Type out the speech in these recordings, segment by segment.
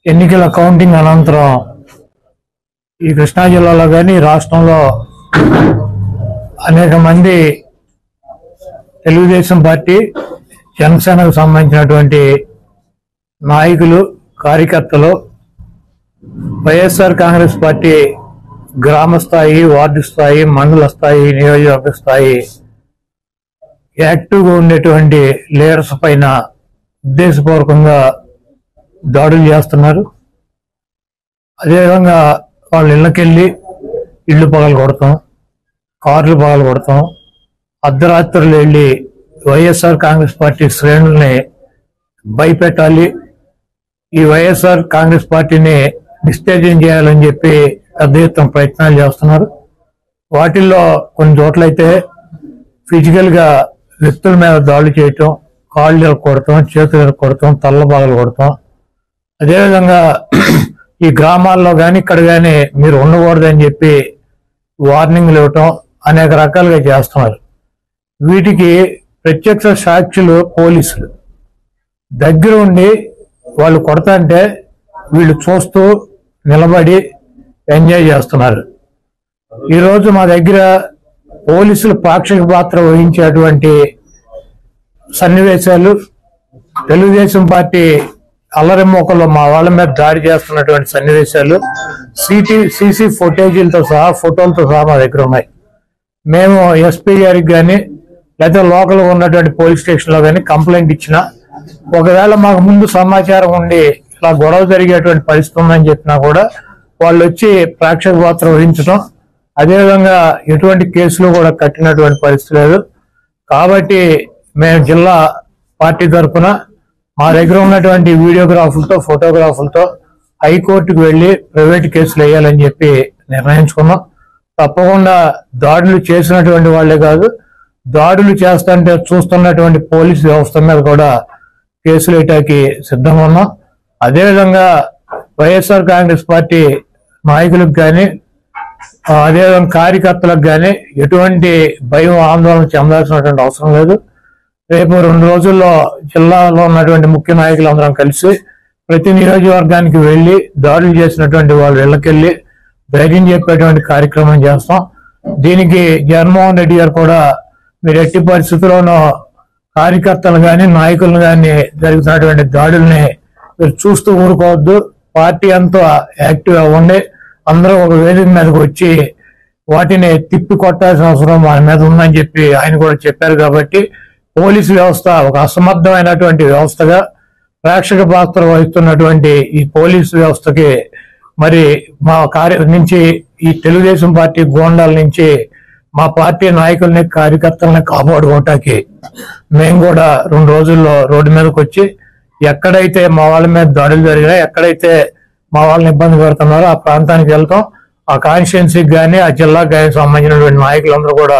ఎన్నికల కౌంటింగ్ అనంతరం ఈ కృష్ణా జిల్లాలో కానీ రాష్ట్రంలో అనేక మంది తెలుగుదేశం పార్టీ జనసేనకు సంబంధించినటువంటి నాయకులు కార్యకర్తలు వైఎస్ఆర్ కాంగ్రెస్ పార్టీ గ్రామ స్థాయి, వార్డు స్థాయి, మండల స్థాయి, నియోజకవర్గ స్థాయి యాక్టివ్గా ఉండేటువంటి లీడర్స్ పైన ఉద్దేశపూర్వకంగా దాడులు చేస్తున్నారు. అదేవిధంగా వాళ్ళ ఇళ్ళకెళ్ళి ఇళ్ళు పగలు కొడతాం, కార్లు పగలు కొడతాం, అర్ధరాత్రులు వెళ్ళి వైఎస్ఆర్ కాంగ్రెస్ పార్టీ శ్రేణుల్ని భయపెట్టాలి, ఈ వైఎస్ఆర్ కాంగ్రెస్ పార్టీని డిస్టేజింగ్ చేయాలని చెప్పి పెద్ద ఎత్తున ప్రయత్నాలు చేస్తున్నారు. వాటిల్లో కొన్ని చోట్లయితే ఫిజికల్ గా వ్యక్తుల మీద దాడులు చేయటం, కాళ్ళు కొడతాం, చేతులు కొడతాం, తల్ల బాగలు కొడతాం. అదేవిధంగా ఈ గ్రామాల్లో కానీ ఇక్కడ కానీ మీరు ఉండకూడదని చెప్పి వార్నింగ్లు ఇవ్వటం అనేక రకాలుగా చేస్తున్నారు. వీటికి ప్రత్యక్ష సాక్షులు పోలీసులు దగ్గర ఉండి వాళ్ళు కొడతాంటే వీళ్ళు చూస్తూ నిలబడి ఎంజాయ్ చేస్తున్నారు. ఈరోజు మా దగ్గర పోలీసులు పాక్షిక పాత్ర వహించేటువంటి సన్నివేశాలు, తెలుగుదేశం పార్టీ అల్లరి మోకల్లో మా వాళ్ళ మీద దాడి చేస్తున్నటువంటి సన్నివేశాలు సీసీ ఫుటేజీలతో సహా, ఫోటోలతో సహా మా దగ్గర ఉన్నాయి. మేము ఎస్పీ గారికి కానీ లేదా లోకల్గా ఉన్నటువంటి పోలీస్ స్టేషన్లో కానీ కంప్లైంట్ ఇచ్చినా, ఒకవేళ మాకు ముందు సమాచారం ఉండి ఇలా గొడవ జరిగేటువంటి పరిస్థితి ఉందని చెప్పినా కూడా వాళ్ళు వచ్చి ప్రేక్షక పాత్ర వహించడం, అదేవిధంగా ఎటువంటి కేసులు కూడా కట్టినటువంటి పరిస్థితి లేదు. కాబట్టి మేము జిల్లా పార్టీ తరఫున మా దగ్గర ఉన్నటువంటి వీడియోగ్రాఫులతో, ఫోటోగ్రాఫులతో హైకోర్టుకు వెళ్లి ప్రైవేట్ కేసులు వేయాలని చెప్పి నిర్ణయించుకున్నాం. తప్పకుండా దాడులు చేసినటువంటి వాళ్లే కాదు, దాడులు చేస్తుంటే చూస్తున్నటువంటి పోలీసు వ్యవస్థ మీద కూడా కేసులు వేయటానికి సిద్ధంగా ఉన్నాం. అదేవిధంగా వైఎస్ఆర్ కాంగ్రెస్ పార్టీ నాయకులకు కానీ, అదేవిధంగా కార్యకర్తలకు కానీ ఎటువంటి భయం, ఆందోళన చెందాల్సినటువంటి అవసరం లేదు. రేపు 2 రోజుల్లో జిల్లాలో ఉన్నటువంటి ముఖ్య నాయకులందరం కలిసి ప్రతి నియోజకవర్గానికి వెళ్లి దాడులు చేసినటువంటి వాళ్ళ ఇళ్లకెళ్లి ధైర్యం చెప్పేటువంటి కార్యక్రమం చేస్తాం. దీనికి జగన్మోహన్ రెడ్డి గారు కూడా మీరు ఎట్టి పరిస్థితుల్లోనూ కార్యకర్తలు కానీ, నాయకులను కానీ జరుగుతున్నటువంటి దాడుల్ని మీరు చూస్తూ ఊరుకోవద్దు, పార్టీ అంతా యాక్టివ్ అవ్వండి, అందరూ ఒక వేదిక మీదకి వచ్చి వాటిని తిప్పి కొట్టాల్సిన అవసరం మన మీద ఉందని చెప్పి ఆయన కూడా చెప్పారు. కాబట్టి పోలీసు వ్యవస్థ ఒక అసమర్థమైనటువంటి వ్యవస్థగా ప్రేక్షక పాత్ర వహిస్తున్నటువంటి ఈ పోలీసు వ్యవస్థకి మరి మా నుంచి ఈ తెలుగుదేశం పార్టీ గోండాల నుంచి మా పార్టీ నాయకుల్ని, కార్యకర్తల్ని కాపాడుకోవటానికి మేము కూడా 2 రోజుల్లో రోడ్డు మీదకి వచ్చి ఎక్కడైతే మా వాళ్ళ మీద దాడులు జరిగినా, ఎక్కడైతే మా వాళ్ళని ఇబ్బంది పెడుతున్నారో ఆ ప్రాంతానికి వెళ్తాం. ఆ కాన్స్టిట్యున్సీకి కానీ, ఆ జిల్లాకు కానీ సంబంధించినటువంటి నాయకులందరూ కూడా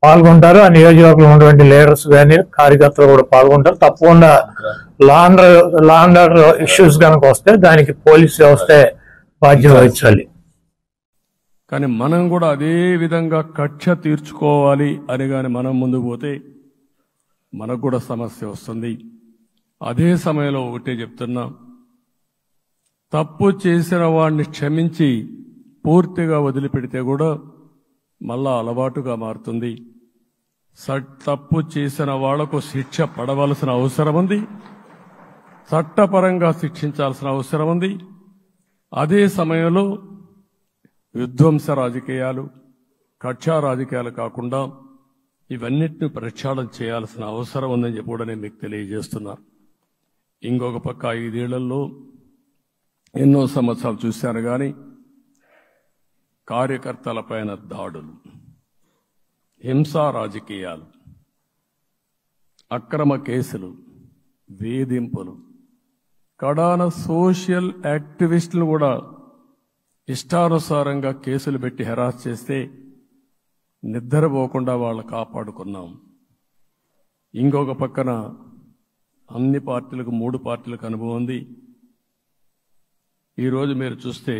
పాల్గొంటారు. ఆ నియోజకవర్గంలో ఉన్నటువంటి లీడర్స్ కానీ, కార్యకర్తలు కూడా పాల్గొంటారు. తప్పకుండా లా అండ్ ఆర్డర్ ఇష్యూస్ కనుక వస్తే దానికి పోలీస్ వ్యవస్థే బాధ్యత వహించాలి. కానీ మనం కూడా అదే విధంగా కక్ష తీర్చుకోవాలి అని కానీ మనం ముందుకు పోతే మనకు కూడా సమస్య వస్తుంది. అదే సమయంలో ఒకటే చెప్తున్నా, తప్పు చేసిన వాడిని క్షమించి పూర్తిగా వదిలిపెడితే కూడా మళ్ళా అలవాటుగా మారుతుంది. తప్పు చేసిన వాళ్లకు శిక్ష పడవలసిన అవసరం ఉంది, చట్టపరంగా శిక్షించాల్సిన అవసరం ఉంది. అదే సమయంలో విధ్వంస రాజకీయాలు, కక్షా రాజకీయాలు కాకుండా ఇవన్నిటిని ప్రక్షాళన చేయాల్సిన అవసరం ఉందని చెప్పి కూడా నేను మీకు తెలియజేస్తున్నా. ఇంకొక పక్క 5 ఏళ్లలో ఎన్నో సంవత్సరాలు చూశాను కానీ కార్యకర్తలపైన దాడులు, హింసా రాజకీయాలు, అక్రమ కేసులు, వేధింపులు, కడాన సోషల్ యాక్టివిస్టులు కూడా ఇష్టానుసారంగా కేసులు పెట్టి హెరాస్ చేస్తే నిద్రపోకుండా వాళ్ళు కాపాడుకున్నాం. ఇంకొక పక్కన అన్ని పార్టీలకు, 3 పార్టీలకు అనుభవం ఉంది. ఈరోజు మీరు చూస్తే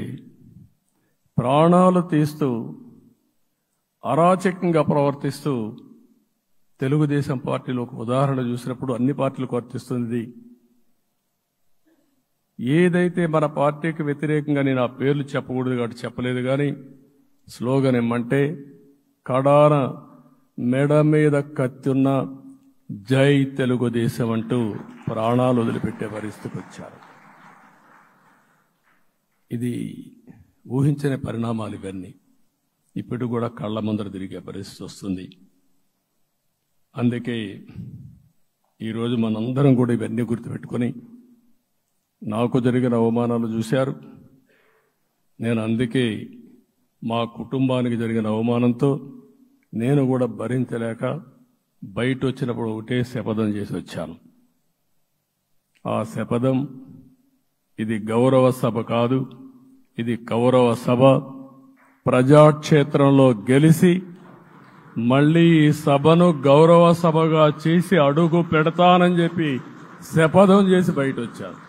ప్రాణాలు తీస్తూ అరాచకంగా ప్రవర్తిస్తూ తెలుగుదేశం పార్టీలో ఒక ఉదాహరణ చూసినప్పుడు అన్ని పార్టీలకు వర్తిస్తుంది. ఏదైతే మన పార్టీకి వ్యతిరేకంగా నేను ఆ పేర్లు చెప్పకూడదు కాబట్టి చెప్పలేదు, కానీ స్లోగన్ ఏమంటే కడాన మెడ మీద కత్తున్న జై తెలుగుదేశం అంటూ ప్రాణాలు వదిలిపెట్టే పరిస్థితికి వచ్చారు. ఇది ఊహించని పరిణామాలు ఇవన్నీ. ఇప్పుడు కూడా కళ్ళ ముందర తిరిగే పరిస్థితి వస్తుంది. అందుకే ఈరోజు మనందరం కూడా ఇవన్నీ గుర్తుపెట్టుకొని, నాకు జరిగిన అవమానాలు చూశారు. నేను అందుకే మా కుటుంబానికి జరిగిన అవమానంతో నేను కూడా భరించలేక బయట వచ్చినప్పుడు ఒకటే శపథం చేసి వచ్చాను. ఆ శపథం, ఇది గౌరవ సభ కాదు, ఇది కౌరవ సభ. ప్రజాక్షేత్రంలో గెలిచి మళ్ళీ ఈ సభను గౌరవ సభగా చేసి అడుగు పెడతానని చెప్పి శపథం చేసి బయట వచ్చాను.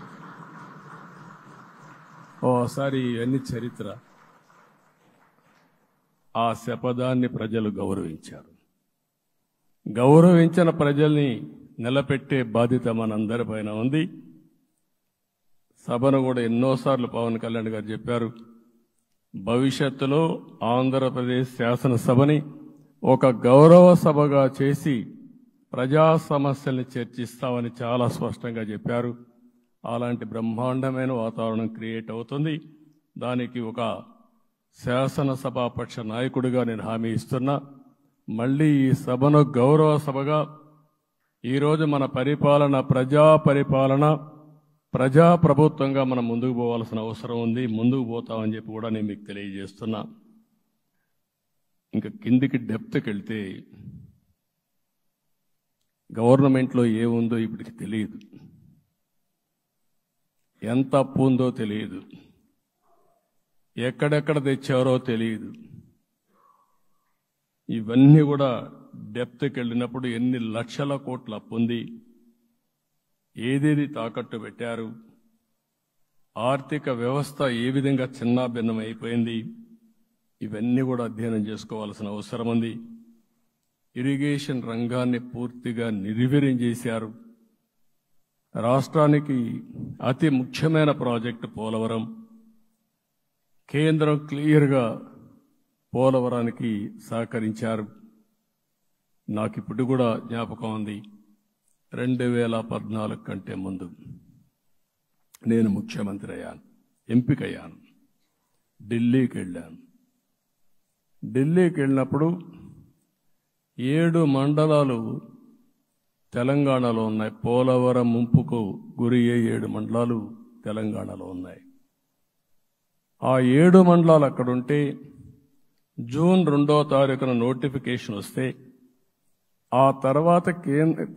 ఓసారి ఇవన్నీ చరిత్ర. ఆ శపథాన్ని ప్రజలు గౌరవించారు. గౌరవించిన ప్రజల్ని నిలబెట్టే బాధ్యత మనందరిపైన ఉంది. సభను కూడా ఎన్నోసార్లు పవన్ కళ్యాణ్ గారు చెప్పారు, భవిష్యత్తులో ఆంధ్రప్రదేశ్ శాసనసభని ఒక గౌరవ సభగా చేసి ప్రజా సమస్యల్ని చర్చిస్తామని చాలా స్పష్టంగా చెప్పారు. అలాంటి బ్రహ్మాండమైన వాతావరణం క్రియేట్ అవుతుంది. దానికి ఒక శాసనసభాపక్ష నాయకుడిగా నేను హామీ ఇస్తున్నా. మళ్ళీ ఈ సభను గౌరవ సభగా, ఈరోజు మన పరిపాలన ప్రజా పరిపాలన, ప్రజా ప్రభుత్వంగా మనం ముందుకు పోవాల్సిన అవసరం ఉంది. ముందుకు పోతామని చెప్పి కూడా నేను మీకు తెలియజేస్తున్నా. ఇంకా కిందికి డెప్త్కి వెళ్తే గవర్నమెంట్లో ఏముందో ఇప్పటికి తెలియదు, ఎంత అప్పు ఉందో తెలియదు, ఎక్కడెక్కడ తెచ్చారో తెలియదు. ఇవన్నీ కూడా డెప్త్కి వెళ్ళినప్పుడు ఎన్ని లక్షల కోట్ల అప్పు ఉంది, ఏదేది తాకట్టు పెట్టారు, ఆర్థిక వ్యవస్థ ఏ విధంగా చిన్నాభిన్నం అయిపోయింది, ఇవన్నీ కూడా అధ్యయనం చేసుకోవాల్సిన అవసరం ఉంది. ఇరిగేషన్ రంగాన్ని పూర్తిగా నిర్వీర్యం చేశారు. రాష్ట్రానికి అతి ముఖ్యమైన ప్రాజెక్టు పోలవరం. కేంద్రం క్లియర్గా పోలవరానికి సహకరించారు. నాకు ఇప్పుడు కూడా జ్ఞాపకం ఉంది, 2014 కంటే ముందు నేను ముఖ్యమంత్రి అయ్యాను, ఎంపికయ్యాను, ఢిల్లీకి వెళ్ళాను. ఢిల్లీకి వెళ్ళినప్పుడు 7 మండలాలు తెలంగాణలో ఉన్నాయి. పోలవరం ముంపుకు గురి అయ్యే 7 మండలాలు తెలంగాణలో ఉన్నాయి. ఆ 7 మండలాలు అక్కడుంటే జూన్ 2వ తారీఖున నోటిఫికేషన్ వస్తే ఆ తర్వాత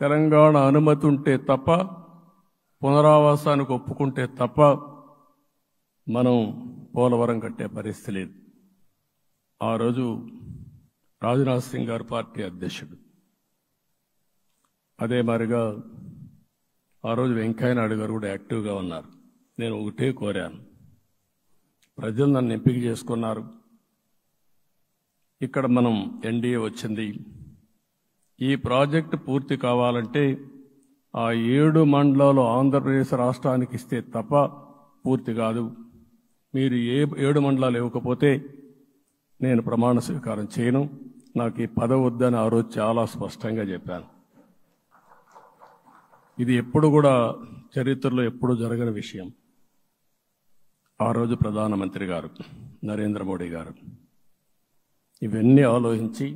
తెలంగాణ అనుమతి ఉంటే తప్ప, పునరావాసానికి ఒప్పుకుంటే తప్ప మనం పోలవరం కట్టే పరిస్థితి లేదు. ఆ రోజు రాజ్నాథ్ సింగ్ గారు పార్టీ అధ్యక్షుడు. అదే మాదిరిగా ఆ రోజు వెంకయ్య నాయుడు గారు కూడా యాక్టివ్గా ఉన్నారు. నేను ఒకటే కోరాను, ప్రజలు నన్ను ఎంపిక చేసుకున్నారు, ఇక్కడ మనం ఎన్డీఏ వచ్చింది, ఈ ప్రాజెక్టు పూర్తి కావాలంటే ఆ 7 మండలాలు ఆంధ్రప్రదేశ్ రాష్ట్రానికి ఇస్తే తప్ప పూర్తి కాదు. మీరు 7 మండలాలు ఇవ్వకపోతే నేను ప్రమాణ స్వీకారం చేయను, నాకు ఈ పదవి వద్దని ఆ రోజు చాలా స్పష్టంగా చెప్పాను. ఇది ఎప్పుడు కూడా చరిత్రలో ఎప్పుడు జరగని విషయం. ఆ రోజు ప్రధానమంత్రి గారు నరేంద్ర మోడీ గారు ఇవన్నీ ఆలోచించి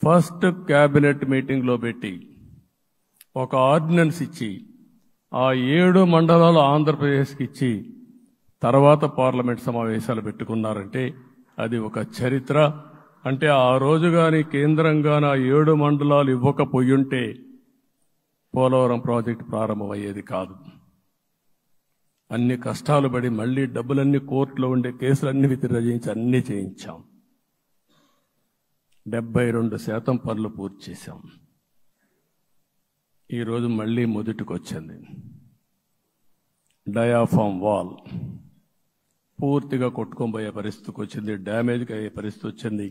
ఫస్ట్ క్యాబినెట్ మీటింగ్లో పెట్టి ఒక ఆర్డినెన్స్ ఇచ్చి ఆ 7 మండలాలు ఆంధ్రప్రదేశ్కి ఇచ్చి తర్వాత పార్లమెంట్ సమావేశాలు పెట్టుకున్నారంటే అది ఒక చరిత్ర. అంటే ఆ రోజు కానీ కేంద్రంగాన 7 మండలాలు ఇవ్వకపోయుంటే పోలవరం ప్రాజెక్టు ప్రారంభమయ్యేది కాదు. అన్ని కష్టాలు పడి మళ్లీ డబ్బులన్నీ కోర్టులో ఉండే కేసులన్నీ విత్డ్రా చేయించి అన్నీ చేయించాం. 72% పనులు పూర్తి చేశాం. ఈరోజు మళ్లీ మొదటికి వచ్చింది. డయాఫామ్ వాల్ పూర్తిగా కొట్టుకోబోయే పరిస్థితికి వచ్చింది, డ్యామేజ్కి అయ్యే పరిస్థితి వచ్చింది,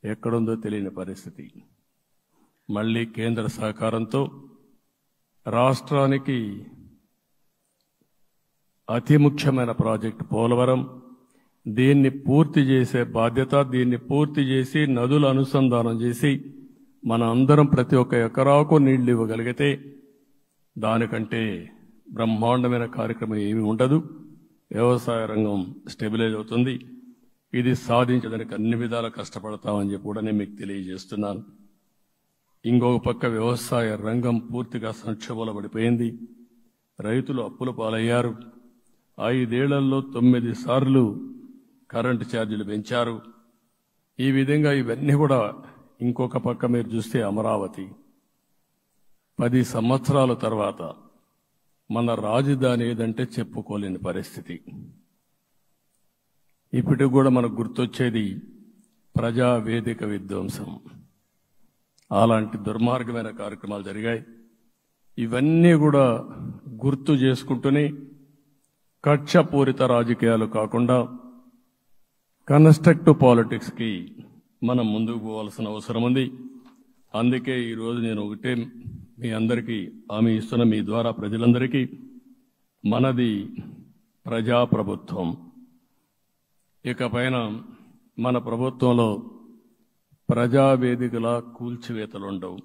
ఎక్కడుందో తెలియని పరిస్థితి. మళ్లీ కేంద్ర సహకారంతో రాష్ట్రానికి అతి ముఖ్యమైన ప్రాజెక్టు పోలవరం. దీన్ని పూర్తి చేసే బాధ్యత, దీన్ని పూర్తి చేసి నదుల అనుసంధానం చేసి మన అందరం ప్రతి ఒక్క ఎకరాకు నీళ్లు ఇవ్వగలిగితే దానికంటే బ్రహ్మాండమైన కార్యక్రమం ఏమీ ఉండదు. వ్యవసాయ రంగం స్టెబిలైజ్ అవుతుంది. ఇది సాధించడానికి అన్ని విధాలా కష్టపడతామని చెప్పి కూడా నేను మీకు తెలియజేస్తున్నాను. ఇంకొక పక్క వ్యవసాయ రంగం పూర్తిగా సంక్షోభంలో పడిపోయింది. రైతులు అప్పుల పాలయ్యారు. 5 ఏళ్లలో 9 సార్లు కరెంటు ఛార్జీలు పెంచారు. ఈ విధంగా ఇవన్నీ కూడా ఇంకొక పక్క మీరు చూస్తే అమరావతి 10 సంవత్సరాల తర్వాత మన రాజధాని ఏదంటే చెప్పుకోలేని పరిస్థితి. ఇప్పటికి కూడా మనకు గుర్తొచ్చేది ప్రజావేదిక విధ్వంసం. అలాంటి దుర్మార్గమైన కార్యక్రమాలు జరిగాయి. ఇవన్నీ కూడా గుర్తు చేసుకుంటూనే కక్షపూరిత రాజకీయాలు కాకుండా కన్స్ట్రక్టివ్ పాలిటిక్స్కి మనం ముందుకు పోవాల్సిన అవసరం ఉంది. అందుకే ఈరోజు నేను ఒకటే మీ అందరికీ హామీ ఇస్తున్న, మీ ద్వారా ప్రజలందరికీ, మనది ప్రజాప్రభుత్వం. ఇకపైన మన ప్రభుత్వంలో ప్రజావేదికల కూల్చివేతలు ఉండవు.